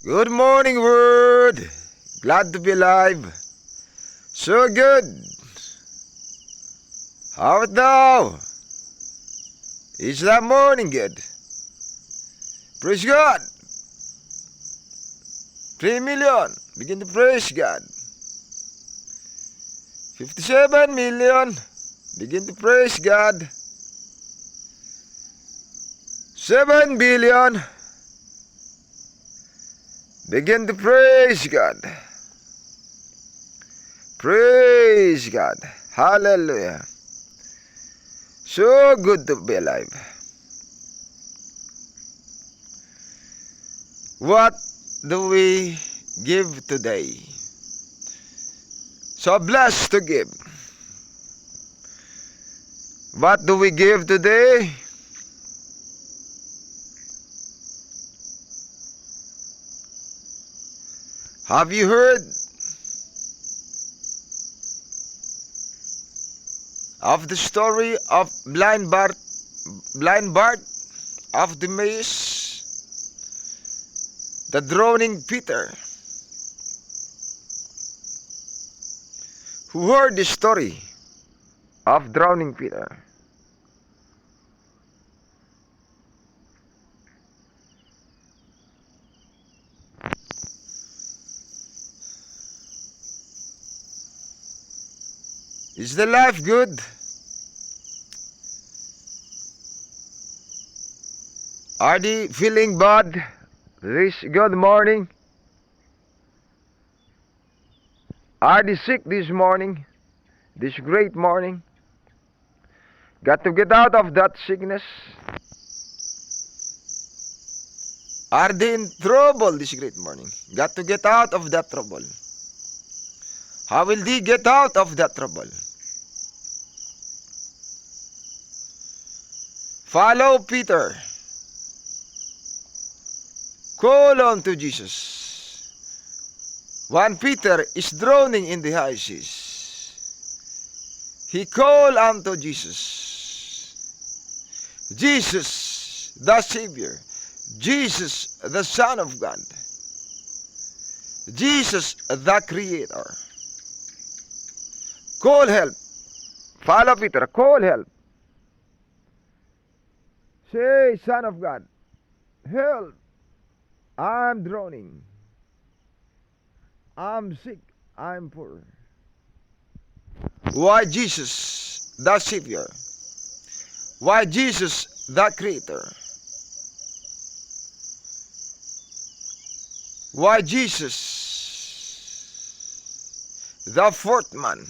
Good morning, world. Glad to be alive. So good. How art thou? Is that morning good? Praise God. 3 million. Begin to praise God. 57 million. Begin to praise God. 7 billion. Begin to praise God. Praise God. Hallelujah. So good to be alive. What do we give today? So blessed to give. What do we give today? Have you heard of the story of blind Bart of the Emmaus, the drowning Peter, who heard the story of drowning Peter? Is the life good? Are they feeling bad this good morning? Are they sick this morning? This great morning? Got to get out of that sickness? Are they in trouble this great morning? Got to get out of that trouble. How will they get out of that trouble? Follow Peter. Call on to Jesus. When Peter is drowning in the high seas, he called unto Jesus. Jesus, the Savior. Jesus, the Son of God. Jesus, the Creator. Call help. Follow Peter. Call help. Say, Son of God, help. I'm drowning. I'm sick. I'm poor. Why Jesus, the Savior? Why Jesus, the Creator? Why Jesus, the fourth man?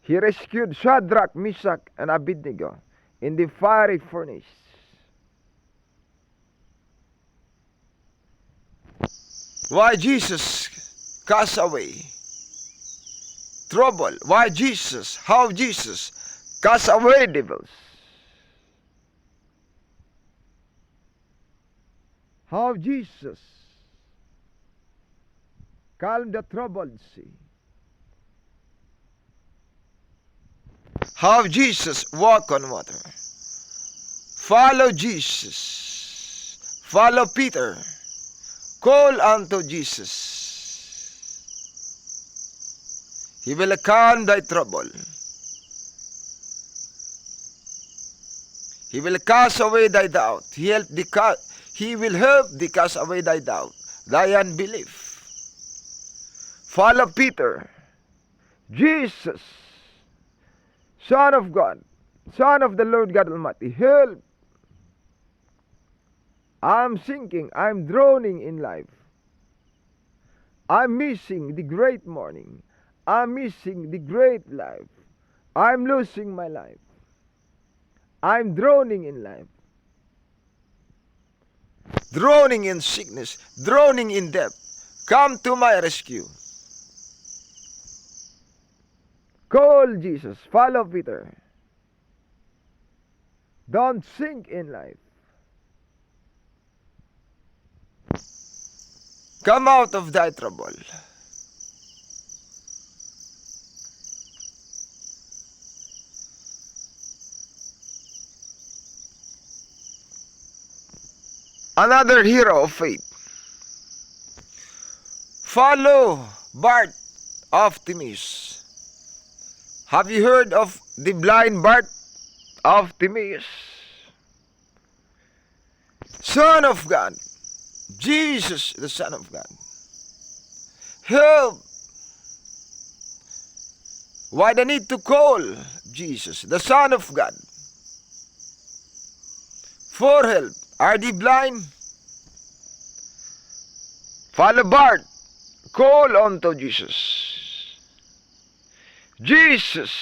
He rescued Shadrach, Meshach, and Abednego in the fiery furnace. Why Jesus cast away trouble? Why Jesus? How Jesus cast away devils? How Jesus calmed the troubled sea? How Jesus walked on water? Follow Jesus. Follow Peter. Call unto Jesus. He will calm thy trouble. He will cast away thy doubt. He will help thee cast away thy doubt, thy unbelief. Follow Peter. Jesus, Son of God, Son of the Lord God Almighty, help. I'm sinking, I'm drowning in life. I'm missing the great morning. I'm missing the great life. I'm losing my life. I'm drowning in life. Drowning in sickness, drowning in death. Come to my rescue. Call Jesus, follow Peter. Don't sink in life. Come out of thy trouble. another hero of faith. Follow Bart of Timaeus. Have you heard of the blind Bart of Timaeus? Son of God, Jesus, the Son of God. Help! Why the need to call Jesus, the Son of God, for help? Are they blind? Follow Bart. Call unto Jesus. Jesus,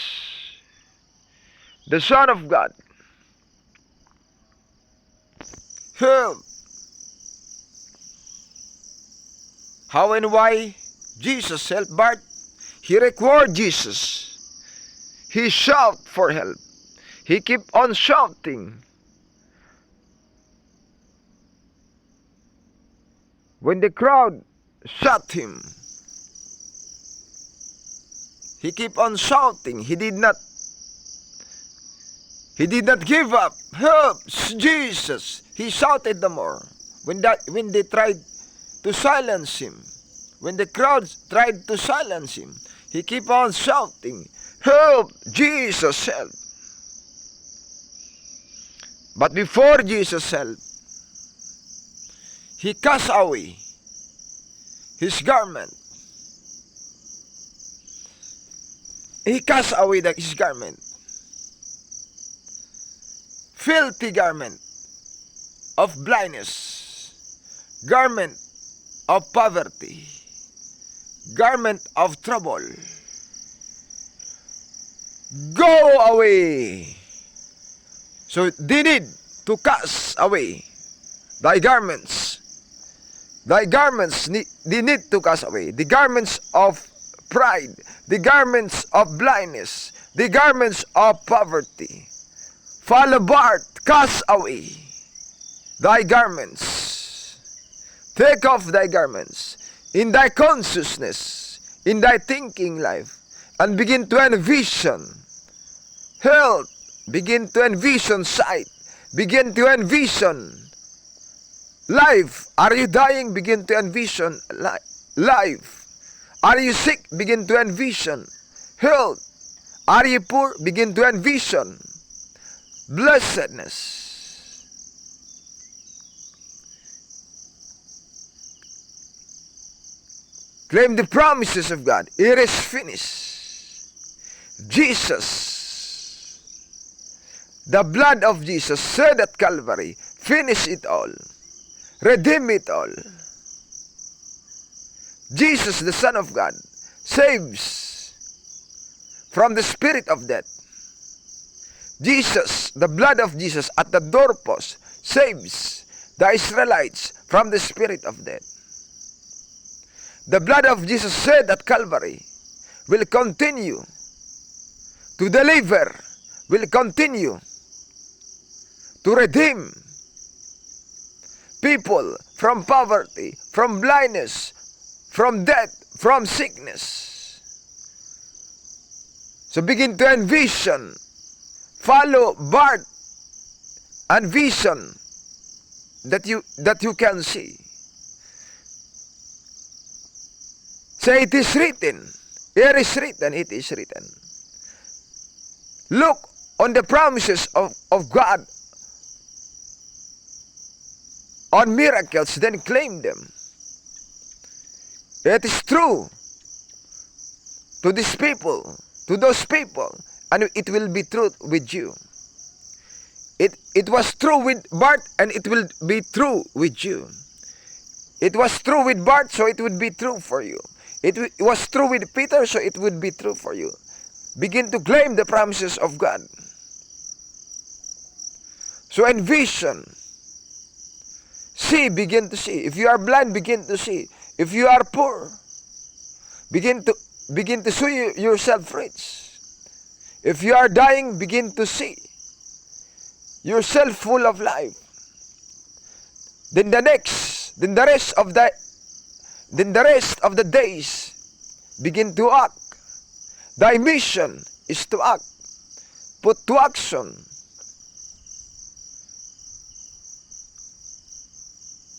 the Son of God. Help. How and why Jesus helped Bart? He required Jesus. He shouted for help. He kept on shouting. When the crowd shot him, he kept on shouting. He did not give up. Help, Jesus! He shouted the more. When they tried to silence him, when the crowds tried to silence him, he kept on shouting, help, Jesus, help. But before Jesus helped, he cast away his garment. He cast away his garment. Filthy garment of blindness, garment of poverty, garment of trouble. Go away. So they need to cast away thy garments. Thy garments, they need to cast away. The garments of pride, the garments of blindness, the garments of poverty. Follow Bart, cast away thy garments. Take off thy garments in thy consciousness, in thy thinking life, and begin to envision health, begin to envision sight, begin to envision life. Are you dying? Begin to envision life. Are you sick? Begin to envision health. Are you poor? Begin to envision blessedness. Claim the promises of God. It is finished. Jesus, the blood of Jesus shed at Calvary, finish it all. Redeem it all. Jesus, the Son of God, saves from the spirit of death. Jesus, the blood of Jesus at the doorpost, saves the Israelites from the spirit of death. The blood of Jesus shed at Calvary will continue to deliver, will continue to redeem people from poverty, from blindness, from death, from sickness. So begin to envision, follow Bart, and vision that you can see. Say, it is written. It is written. It is written. Look on the promises of God on miracles, then claim them. It is true to these people, to those people, and it will be true with you. It was true with Bart, and it will be true with you. It was true with Bart, so it would be true for you. It was true with Peter, so it would be true for you. Begin to claim the promises of God. So envision. See, begin to see. If you are blind, begin to see. If you are poor, begin to see yourself rich. If you are dying, begin to see yourself full of life. Then the rest of the days, begin to act. Thy mission is to act. Put to action.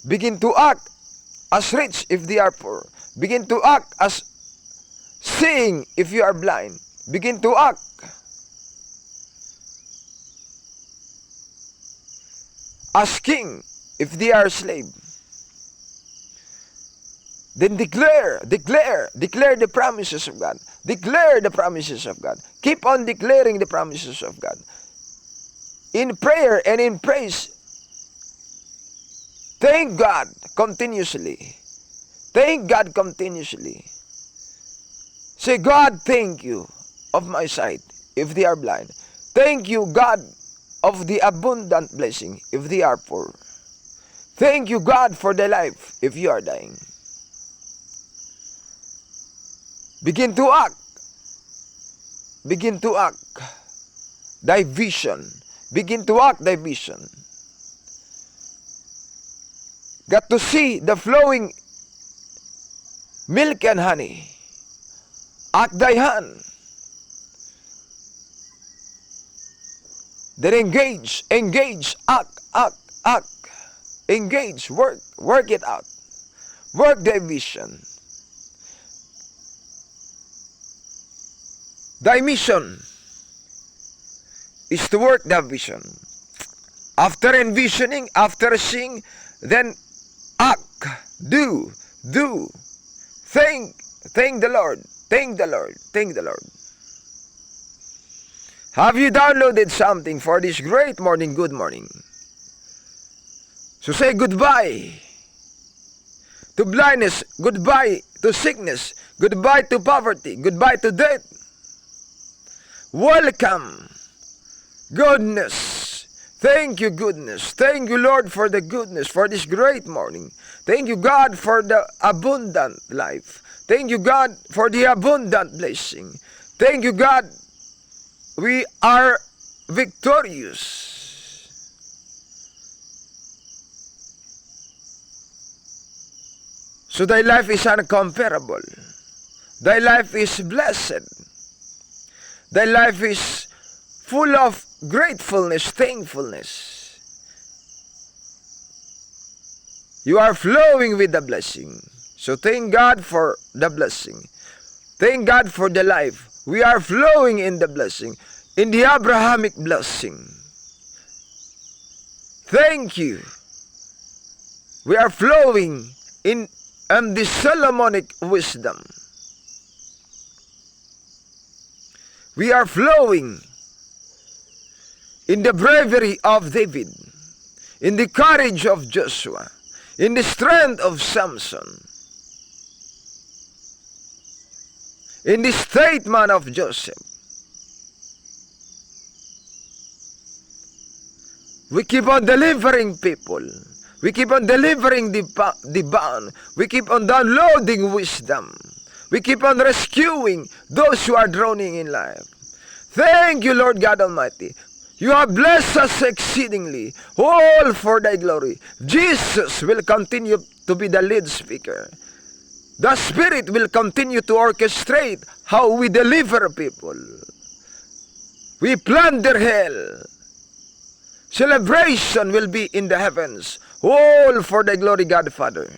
Begin to act as rich if they are poor. Begin to act as seeing if you are blind. Begin to act as king if they are slave. Then declare the promises of God. Declare the promises of God. Keep on declaring the promises of God. In prayer and in praise, thank God continuously. Thank God continuously. Say, God, thank you of my sight if they are blind. Thank you, God, of the abundant blessing if they are poor. Thank you, God, for the life if you are dying. Begin to act. Begin to act. Thy vision. Begin to act thy vision. Got to see the flowing milk and honey. Act thy hand. Then engage, act. Engage, work it out. Work thy vision. Thy mission is to work the vision. After envisioning, after seeing, then act, do. Thank the Lord. Thank the Lord. Thank the Lord. Have you downloaded something for this great morning? Good morning. So say goodbye to blindness, goodbye to sickness, goodbye to poverty, goodbye to death. Welcome, goodness. Thank you, goodness. Thank you, Lord, for the goodness, for this great morning. Thank you, God, for the abundant life. Thank you, God, for the abundant blessing. Thank you, God. We are victorious. So thy life is uncomparable. Thy life is blessed. Thy life is full of gratefulness, thankfulness. You are flowing with the blessing. So thank God for the blessing. Thank God for the life. We are flowing in the blessing, in the Abrahamic blessing. Thank you. We are flowing in the Solomonic wisdom. We are flowing in the bravery of David, in the courage of Joshua, in the strength of Samson, in the statement of Joseph. We keep on delivering people. We keep on delivering the bound. We keep on downloading wisdom. We keep on rescuing those who are drowning in life. Thank you, Lord God Almighty. You have blessed us exceedingly, all for thy glory. Jesus will continue to be the lead speaker. The Spirit will continue to orchestrate how we deliver people. We plunder hell. Celebration will be in the heavens, all for the glory God Father.